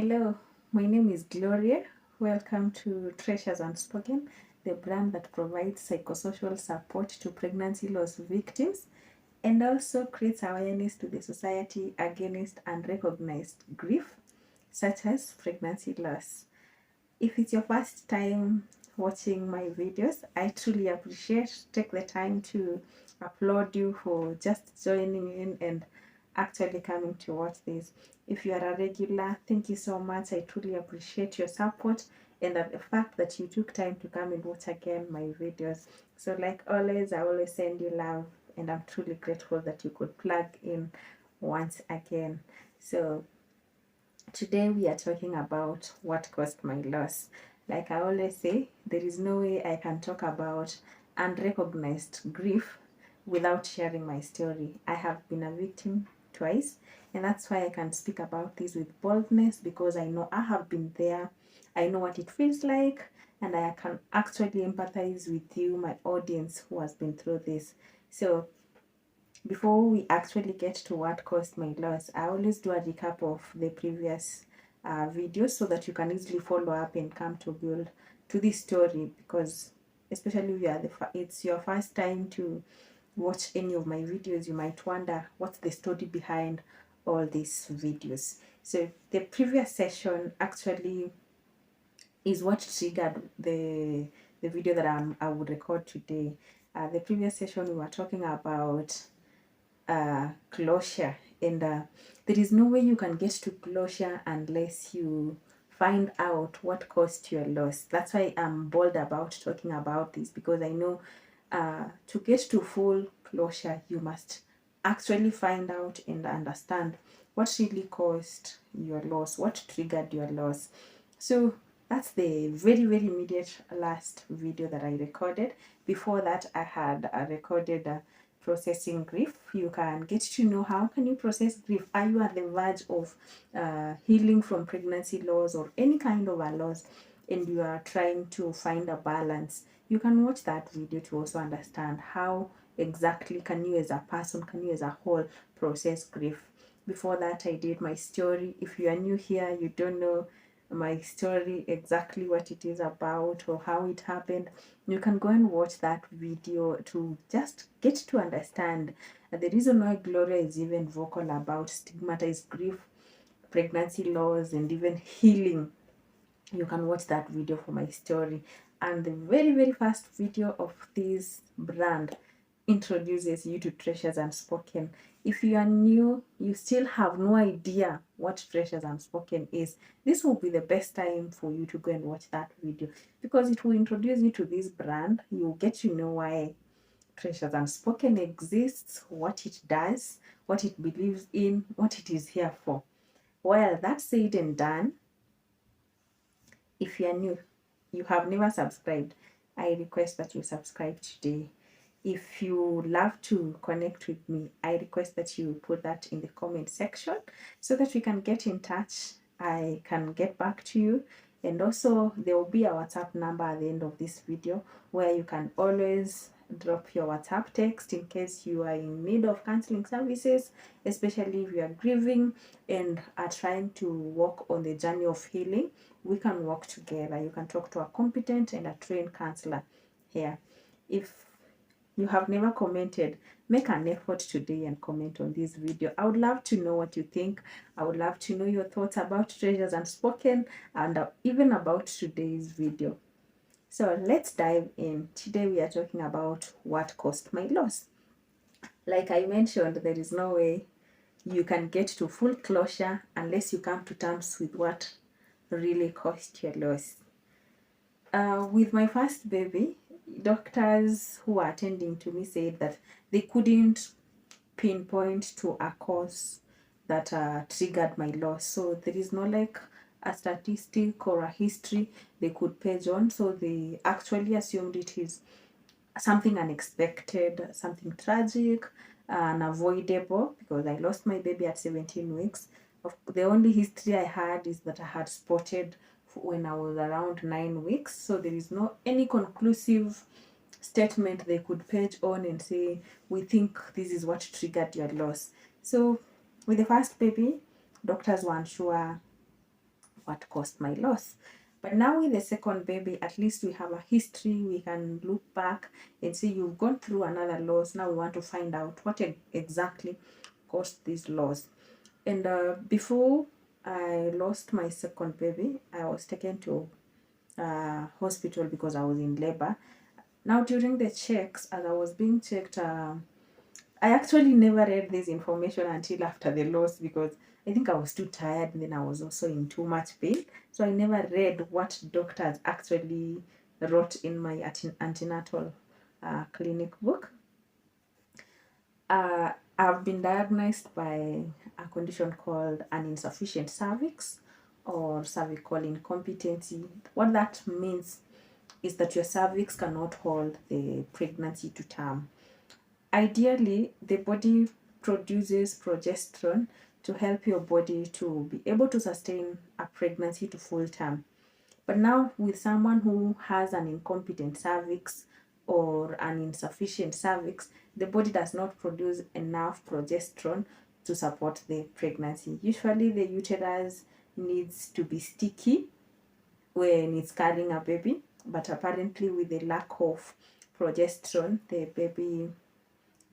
Hello, my name is Gloria. Welcome to Treasures Unspoken, the brand that provides psychosocial support to pregnancy loss victims and also creates awareness to the society against unrecognized grief, such as pregnancy loss. If it's your first time watching my videos, I truly appreciate take the time to applaud you for just joining in and actually coming to watch this. If you are a regular, thank you so much. I truly appreciate your support and that the fact that you took time to come and watch again my videos. So like always, I always send you love and I'm truly grateful that you could plug in once again. So today we are talking about what caused my loss. Like I always say, there is no way I can talk about unrecognized grief without sharing my story. I have been a victim twice, and that's why I can speak about this with boldness because I know I have been there. I know what it feels like, and I can actually empathize with you, my audience who has been through this. So before we actually get to what caused my loss, I always do a recap of the previous videos so that you can easily follow up and come to build to this story because especially if you are it's your first time to watch any of my videos, you might wonder what's the story behind all these videos. So the previous session actually is what triggered the video that I would record today. The previous session we were talking about closure, and there is no way you can get to closure unless you find out what caused your loss. That's why I'm bold about talking about this because I know to get to full closure you must actually find out and understand what really caused your loss, what triggered your loss. So that's the very immediate last video that I recorded. Before that I had recorded processing grief. You can get to know how can you process grief. Are you at the verge of healing from pregnancy loss or any kind of a loss and you are trying to find a balance? You can watch that video to also understand how exactly can you as a person, can you as a whole process grief. Before that I did my story. If you are new here, you don't know my story, exactly what it is about or how it happened, you can go and watch that video to just get to understand the reason why Gloria is even vocal about stigmatized grief, pregnancy loss, and even healing. You can watch that video for my story. And the very first video of this brand introduces you to Treasures Unspoken. If you are new, you still have no idea what Treasures Unspoken is, this will be the best time for you to go and watch that video because it will introduce you to this brand. You'll get to know why Treasures Unspoken exists, what it does, what it believes in, what it is here for. Well, that's said and done. If you are new, you have never subscribed, I request that you subscribe today. If you love to connect with me, I request that you put that in the comment section so that we can get in touch. I can get back to you. And also there will be a WhatsApp number at the end of this video where you can always drop your WhatsApp text in case you are in need of counseling services, especially if you are grieving and are trying to walk on the journey of healing. We can work together. You can talk to a competent and a trained counselor here. If you have never commented, make an effort today and comment on this video. I would love to know what you think. I would love to know your thoughts about Treasures Unspoken and even about today's video. So let's dive in. Today we are talking about what caused my loss. Like I mentioned, there is no way you can get to full closure unless you come to terms with what really caused your loss. With my first baby, doctors who were attending to me said that they couldn't pinpoint to a cause that triggered my loss. So there is no like a statistic or a history they could page on. So they actually assumed it is something unexpected, something tragic, unavoidable because I lost my baby at 17 weeks. The only history I had is that I had spotted when I was around 9 weeks. So there is no any conclusive statement they could page on and say, we think this is what triggered your loss. So with the first baby, doctors weren't sure what caused my loss. But now with the second baby, at least we have a history. We can look back and say you've gone through another loss. Now we want to find out what exactly caused this loss. And before I lost my second baby, I was taken to hospital because I was in labor. Now during the checks, as I was being checked, I actually never read this information until after the loss because I think I was too tired and then I was also in too much pain. So I never read what doctors actually wrote in my antenatal clinic book. I've been diagnosed by a condition called an insufficient cervix or cervical incompetency. What that means is that your cervix cannot hold the pregnancy to term. Ideally, the body produces progesterone to help your body to be able to sustain a pregnancy to full term. But now, with someone who has an incompetent cervix or an insufficient cervix, the body does not produce enough progesterone to support the pregnancy. Usually, the uterus needs to be sticky when it's carrying a baby, but apparently, with the lack of progesterone, the baby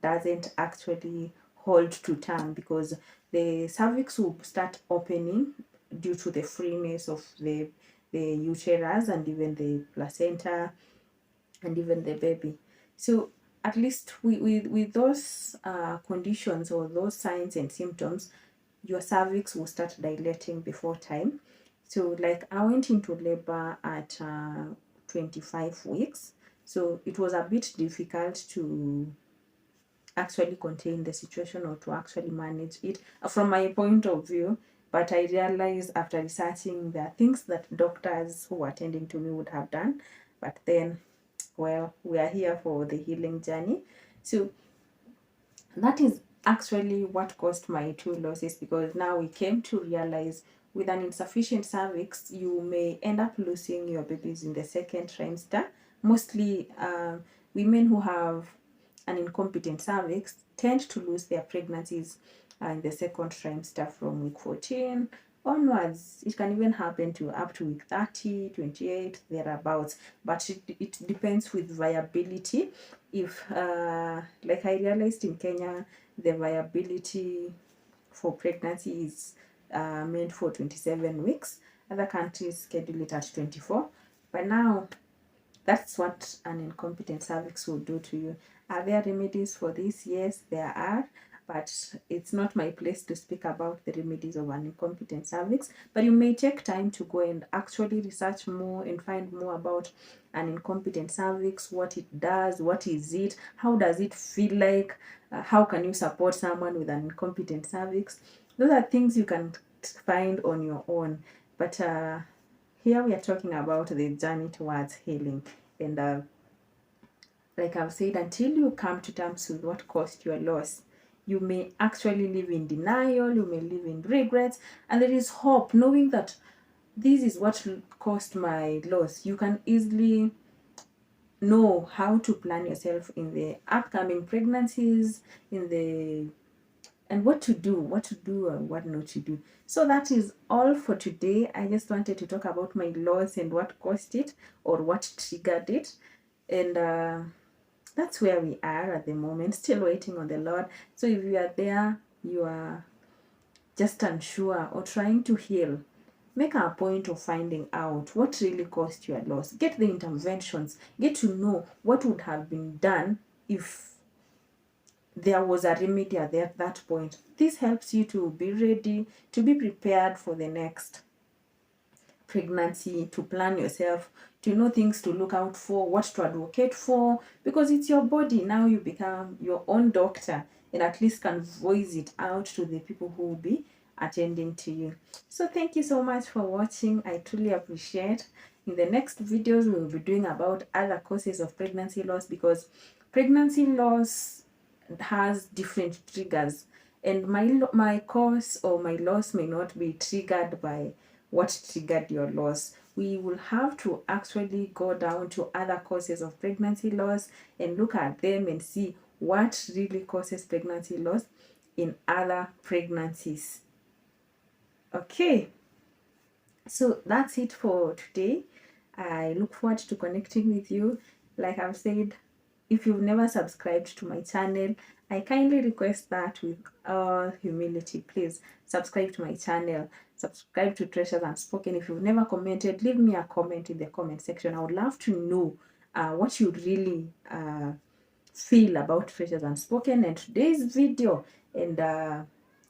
doesn't actually hold to term because the cervix will start opening due to the freeness of the uterus and even the placenta and even the baby. So at least with those conditions or those signs and symptoms, your cervix will start dilating before time. So like I went into labor at 25 weeks. So it was a bit difficult to actually contain the situation or to actually manage it from my point of view. But I realized after researching there are things that doctors who were attending to me would have done. But then, well, we are here for the healing journey. So that is actually what caused my two losses, because now we came to realize with an insufficient cervix, you may end up losing your babies in the second trimester. Mostly women who have an incompetent cervix tend to lose their pregnancies in the second trimester from week 14 onwards. It can even happen to up to week 30, 28, thereabouts, but it depends with viability. If like I realized in Kenya, the viability for pregnancy is meant for 27 weeks. Other countries schedule it at 24. But now that's what an incompetent cervix will do to you. Are there remedies for this? Yes, there are, but it's not my place to speak about the remedies of an incompetent cervix. But you may take time to go and actually research more and find more about an incompetent cervix, what it does, what is it, how does it feel like, how can you support someone with an incompetent cervix. Those are things you can find on your own. But here we are talking about the journey towards healing. And like I've said, until you come to terms with what caused your loss, you may actually live in denial, you may live in regrets, and there is hope knowing that this is what caused my loss. You can easily know how to plan yourself in the upcoming pregnancies, in the and what to do and what not to do. So that is all for today. I just wanted to talk about my loss and what caused it or what triggered it. And that's where we are at the moment, still waiting on the Lord. So if you are there, you are just unsure or trying to heal, make a point of finding out what really caused your loss. Get the interventions, get to know what would have been done if there was a remedy at that point. This helps you to be ready, to be prepared for the next pregnancy, to plan yourself, to know things to look out for, what to advocate for, because it's your body. Now you become your own doctor and at least can voice it out to the people who will be attending to you. So thank you so much for watching. I truly appreciate. In the next videos, we will be doing about other causes of pregnancy loss, because pregnancy loss has different triggers, and my cause or my loss may not be triggered by what triggered your loss. We will have to actually go down to other causes of pregnancy loss and look at them and see what really causes pregnancy loss in other pregnancies. Okay, So that's it for today. I look forward to connecting with you. Like I've said, if you've never subscribed to my channel, I kindly request that with all humility. Please subscribe to my channel. Subscribe to Treasures Unspoken. If you've never commented, leave me a comment in the comment section. I would love to know what you really feel about Treasures Unspoken and today's video. And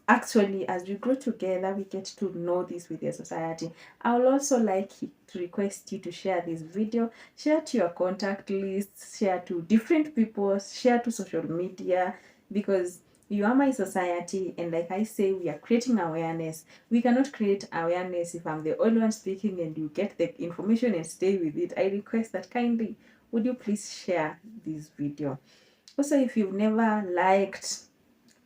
actually, as we grow together, we get to know this with the society. I would also like to request you to share this video, share to your contact list, share to different people, share to social media, because you are my society, and like I say, we are creating awareness. We cannot create awareness if I'm the only one speaking and you get the information and stay with it. I request that kindly, would you please share this video? Also, if you've never liked,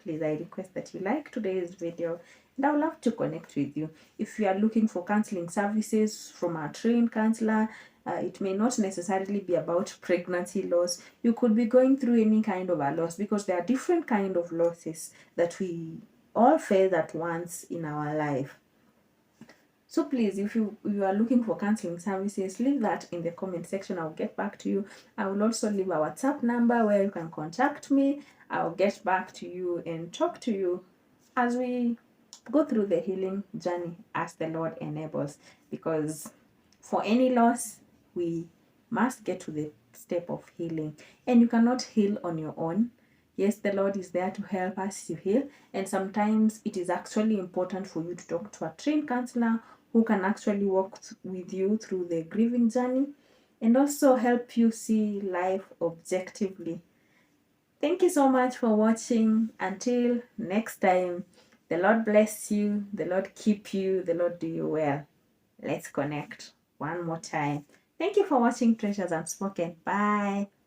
please, I request that you like today's video, and I would love to connect with you. If you are looking for counseling services from a trained counselor, it may not necessarily be about pregnancy loss. You could be going through any kind of a loss, because there are different kind of losses that we all face at once in our life. So please, if you are looking for counseling services, leave that in the comment section. I'll get back to you. I will also leave a WhatsApp number where you can contact me. I'll get back to you and talk to you as we go through the healing journey as the Lord enables. Because for any loss, we must get to the step of healing. And you cannot heal on your own. Yes, the Lord is there to help us to heal. And sometimes it is actually important for you to talk to a trained counselor who can actually walk with you through the grieving journey and also help you see life objectively. Thank you so much for watching. Until next time, the Lord bless you, the Lord keep you, the Lord do you well. Let's connect one more time. Thank you for watching Treasures Unspoken. Bye.